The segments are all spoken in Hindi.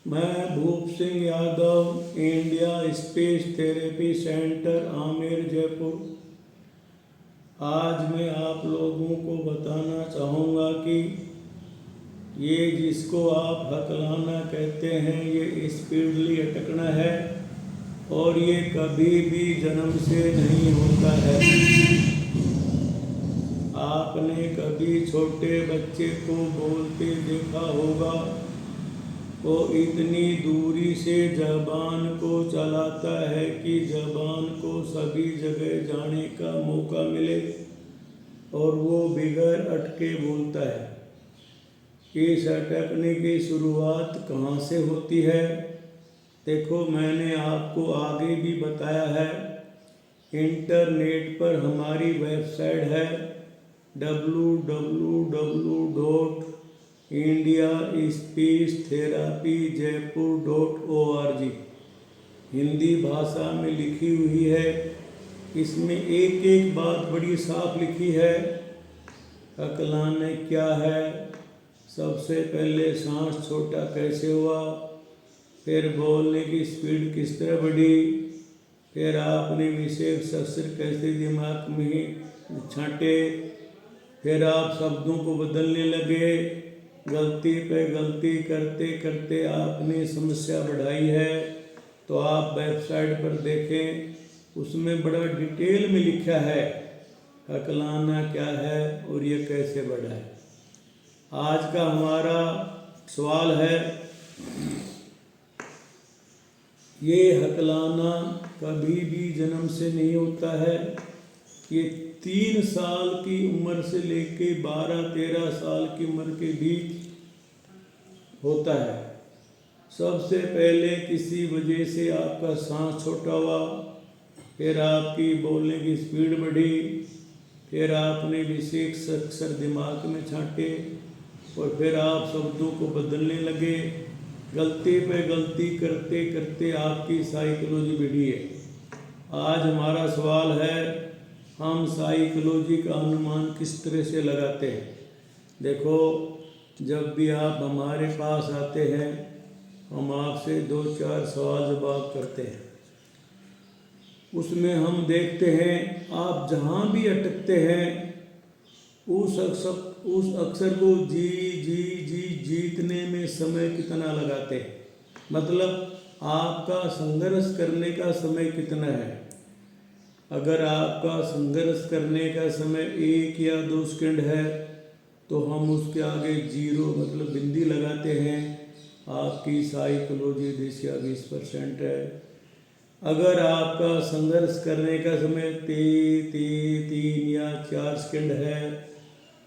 मैं भूप Singh Yadav, India speech therapy centre Amer Jaipur. आज मैं आप लोगों को बताना चाहूँगा कि ये जिसको आप हकलाना कहते हैं ये स्पीडली अटकना है और ये कभी भी जन्म से नहीं होता है। आपने कभी छोटे बच्चे को बोलते देखा होगा, वो इतनी दूरी से ज़बान को चलाता है कि ज़बान को सभी जगह जाने का मौका मिले और वो बिगैर अटके बोलता है। इस अटकने की शुरुआत कहाँ से होती है? देखो, मैंने आपको आगे भी बताया है। इंटरनेट पर हमारी वेबसाइट है www.indiaspeechtherapyjaipur.org। हिंदी भाषा में लिखी हुई है। इसमें एक एक बात बड़ी साफ लिखी है। हकलाना क्या है, सबसे पहले सांस छोटा कैसे हुआ, फिर बोलने की स्पीड किस तरह बढ़ी, फिर आपने विशेष अक्षर कैसे दिमाग में छांटे, फिर आप शब्दों को बदलने लगे। गलती पे गलती करते करते आपने समस्या बढ़ाई है। तो आप वेबसाइट पर देखें, उसमें बड़ा डिटेल में लिखा है हकलाना क्या है और ये कैसे बढ़ा है। आज का हमारा सवाल है, ये हकलाना कभी भी जन्म से नहीं होता है। ये 3 साल की उम्र से लेके 12-13 साल की उम्र के बीच होता है। सबसे पहले किसी वजह से आपका सांस छोटा हुआ, फिर आपकी बोलने की स्पीड बढ़ी, फिर आपने विशेष अक्षर दिमाग में छांटे और फिर आप शब्दों को बदलने लगे। गलती पे गलती करते करते आपकी साइकोलॉजी बढ़ी है। आज हमारा सवाल है, हम साइकोलॉजी का अनुमान किस तरह से लगाते हैं? देखो, जब भी आप हमारे पास आते हैं, हम आपसे 2-4 सवाल जवाब करते हैं। उसमें हम देखते हैं आप जहाँ भी अटकते हैं उस अक्षर को जीतने में समय कितना लगाते हैं। मतलब आपका संघर्ष करने का समय कितना है। अगर आपका संघर्ष करने का समय 1 या 2 सेकंड है तो हम उसके आगे 0 मतलब बिंदी लगाते हैं। आपकी साइकोलॉजी 10 या 20% है। अगर आपका संघर्ष करने का समय 3 या 4 सेकंड है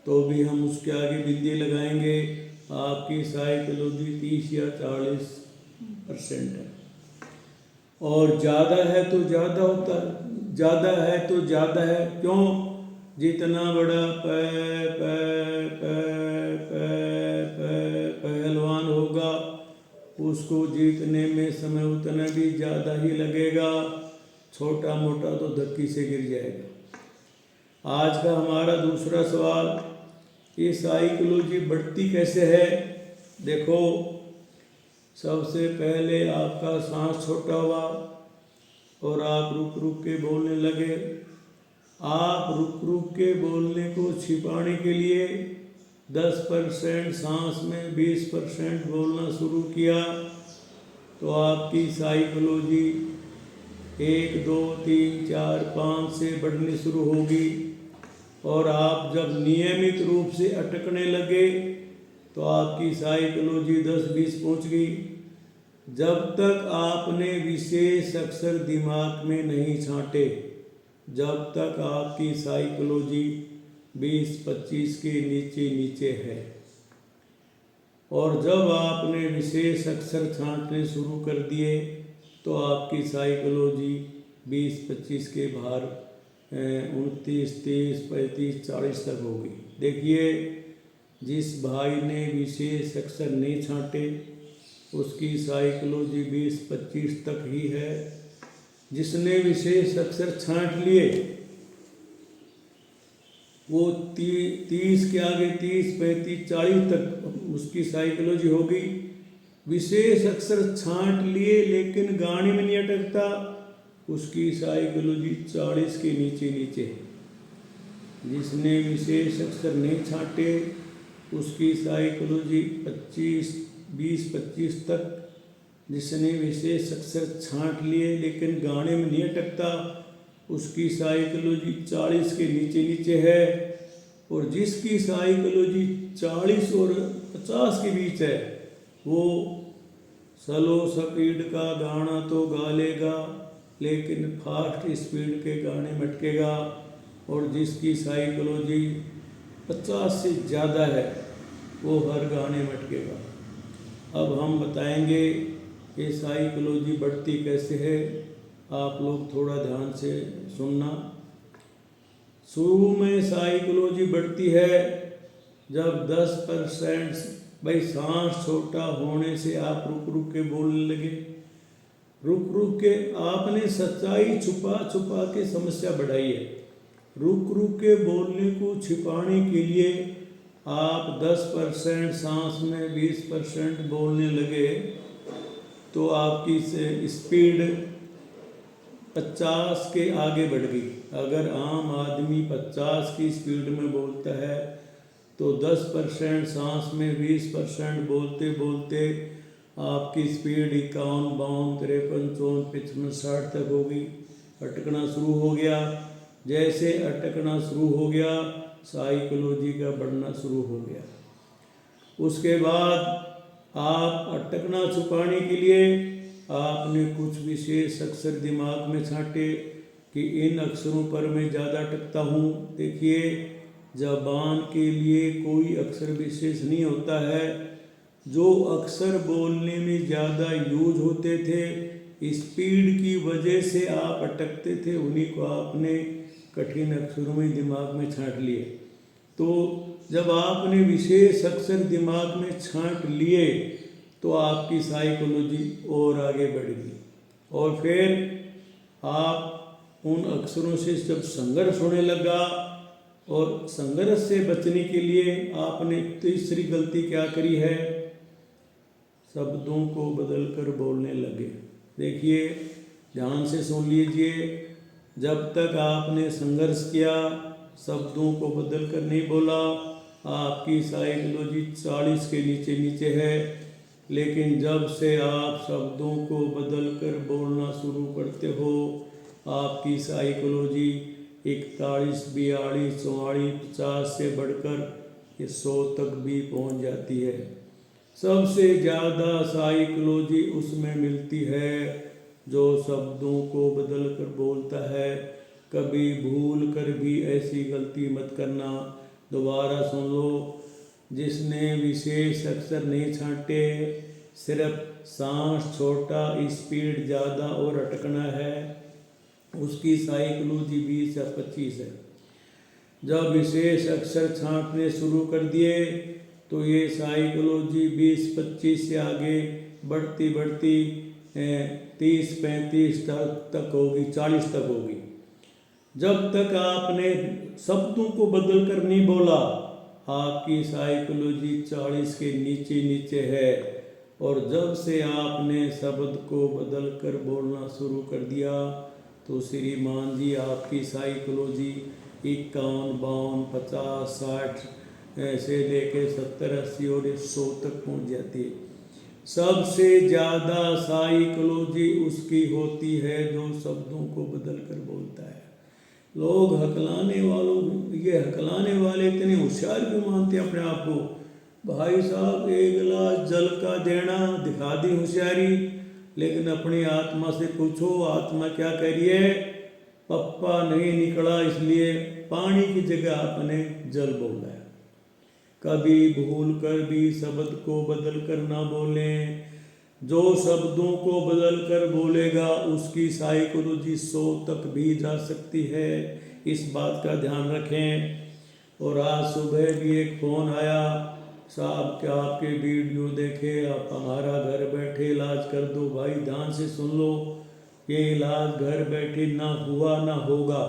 तो भी हम उसके आगे बिंदी लगाएंगे। आपकी साइकोलॉजी 30 या 40% है। और ज़्यादा है तो ज़्यादा होता है, ज़्यादा है तो ज़्यादा है। क्यों? जितना बड़ा पहलवान होगा उसको जीतने में समय उतना भी ज़्यादा ही लगेगा। छोटा मोटा तो धक्की से गिर जाएगा। आज का हमारा दूसरा सवाल, ये साइकोलॉजी बढ़ती कैसे है? देखो, सबसे पहले आपका सांस छोटा हुआ और आप रुक रुक के बोलने लगे। आप रुक रुक के बोलने को छिपाने के लिए 10% सांस में 20% बोलना शुरू किया तो आपकी साइकोलॉजी 1, 2, 3, 4, 5 से बढ़नी शुरू होगी। और आप जब नियमित रूप से अटकने लगे तो आपकी साइकोलॉजी 10-20 पहुँच गई। जब तक आपने विशेष अक्षर दिमाग में नहीं छांटे, जब तक आपकी साइकोलॉजी 20-25 के नीचे नीचे है। और जब आपने विशेष अक्षर छांटने शुरू कर दिए तो आपकी साइकोलॉजी 20-25 के बाहर 29, 30, 35, 40 तक होगी। देखिए, जिस भाई ने विशेष अक्षर नहीं छांटे उसकी साइकोलॉजी 20-25 तक ही है। जिसने विशेष अक्षर छांट लिए वो 30 के आगे 30, 35, 40 तक उसकी साइकोलॉजी होगी। विशेष अक्षर छांट लिए लेकिन गाने में नहीं अटकता, उसकी साइकोलॉजी 40 के नीचे नीचे है। जिसने विशेष अक्षर नहीं छांटे उसकी साइकोलॉजी 20-25 तक। जिसने विशेष अक्षर छांट लिए लेकिन गाने में नहीं अटकता उसकी साइकोलॉजी 40 के नीचे नीचे है। और जिसकी साइकोलॉजी 40 और 50 के बीच है वो स्लो स्पीड का गाना तो गा लेगा लेकिन फास्ट स्पीड के गाने में अटकेगा। और जिसकी साइकोलॉजी 50 से ज़्यादा है वो हर गाने में अटकेगा। अब हम बताएंगे कि साइकोलॉजी बढ़ती कैसे है, आप लोग थोड़ा ध्यान से सुनना। शुरू में साइकोलॉजी बढ़ती है जब 10%, भाई सांस छोटा होने से आप रुक रुक के बोलने लगे, रुक रुक के आपने सच्चाई छुपा छुपा के समस्या बढ़ाई है। रुक रुक के बोलने को छिपाने के लिए आप 10% सांस में 20% बोलने लगे तो आपकी स्पीड 50 के आगे बढ़ गई। अगर आम आदमी 50 की स्पीड में बोलता है तो 10% सांस में 20% बोलते बोलते आपकी स्पीड 51, 52, 53, 54, 55, 60 तक होगी। अटकना शुरू हो गया। जैसे अटकना शुरू हो गया साइकोलॉजी का बढ़ना शुरू हो गया। उसके बाद आप अटकना छुपाने के लिए आपने कुछ विशेष अक्षर दिमाग में छांटे कि इन अक्षरों पर मैं ज़्यादा अटकता हूँ। देखिए, ज़बान के लिए कोई अक्षर विशेष नहीं होता है। जो अक्षर बोलने में ज़्यादा यूज होते थे, स्पीड की वजह से आप अटकते थे, उन्हीं को आपने कठिन अक्षरों में दिमाग में छांट लिए। तो जब आपने विशेष अक्षर दिमाग में छांट लिए तो आपकी साइकोलॉजी और आगे बढ़ गई। और फिर आप उन अक्षरों से जब संघर्ष होने लगा और संघर्ष से बचने के लिए आपने तीसरी गलती क्या करी है, शब्दों को बदलकर बोलने लगे। देखिए, ध्यान से सुन लीजिए। जब तक आपने संघर्ष किया, शब्दों को बदलकर नहीं बोला, आपकी साइकोलॉजी 40 के नीचे नीचे है। लेकिन जब से आप शब्दों को बदलकर बोलना शुरू करते हो आपकी साइकोलॉजी 41, 42, 44, 50 से बढ़कर ये 100 तक भी पहुंच जाती है। सबसे ज़्यादा साइकोलॉजी उसमें मिलती है जो शब्दों को बदल कर बोलता है। कभी भूल कर भी ऐसी गलती मत करना। दोबारा सुन लो। जिसने विशेष अक्षर नहीं छांटे, सिर्फ सांस छोटा, स्पीड ज़्यादा और अटकना है, उसकी साइकोलॉजी 20 या 25 है। जब विशेष अक्षर छांटने शुरू कर दिए तो ये साइकोलॉजी 20-25 से आगे बढ़ती बढ़ती 30-35 तक होगी, 40 तक होगी। जब तक आपने शब्दों को बदल कर नहीं बोला आपकी साइकोलॉजी 40 के नीचे नीचे है। और जब से आपने शब्द को बदल कर बोलना शुरू कर दिया तो श्रीमान जी आपकी साइकोलॉजी 51, 52, 50, 60 ऐसे लेके 70, 80 और 100 तक पहुंच जाती है। सबसे ज़्यादा साइकोलॉजी उसकी होती है जो शब्दों को बदल कर बोलता है। लोग हकलाने वाले इतने होशियार क्यों मानते हैं अपने आप को। भाई साहब, एक गिलास जल का देना दिखा दी होशियारी, लेकिन अपनी आत्मा से पूछो आत्मा क्या कह रही है। पप्पा नहीं निकला इसलिए पानी की जगह आपने जल बोला है। कभी भूल कर भी शब्द को बदल कर ना बोलें। जो शब्दों को बदल कर बोलेगा उसकी साइकोलॉजी 100 तक भी जा सकती है। इस बात का ध्यान रखें। और आज सुबह भी एक फ़ोन आया, साहब क्या आपके वीडियो देखे, आप हमारा घर बैठे इलाज कर दो। भाई ध्यान से सुन लो, ये इलाज घर बैठे ना हुआ ना होगा।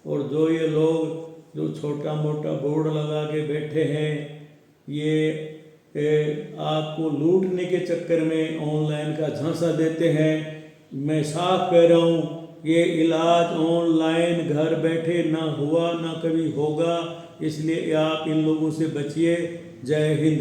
और जो ये लोग जो छोटा मोटा बोर्ड लगा के बैठे हैं, ये आपको लूटने के चक्कर में ऑनलाइन का झांसा देते हैं। मैं साफ कह रहा हूँ, ये इलाज ऑनलाइन घर बैठे ना हुआ ना कभी होगा, इसलिए आप इन लोगों से बचिए। जय हिंद।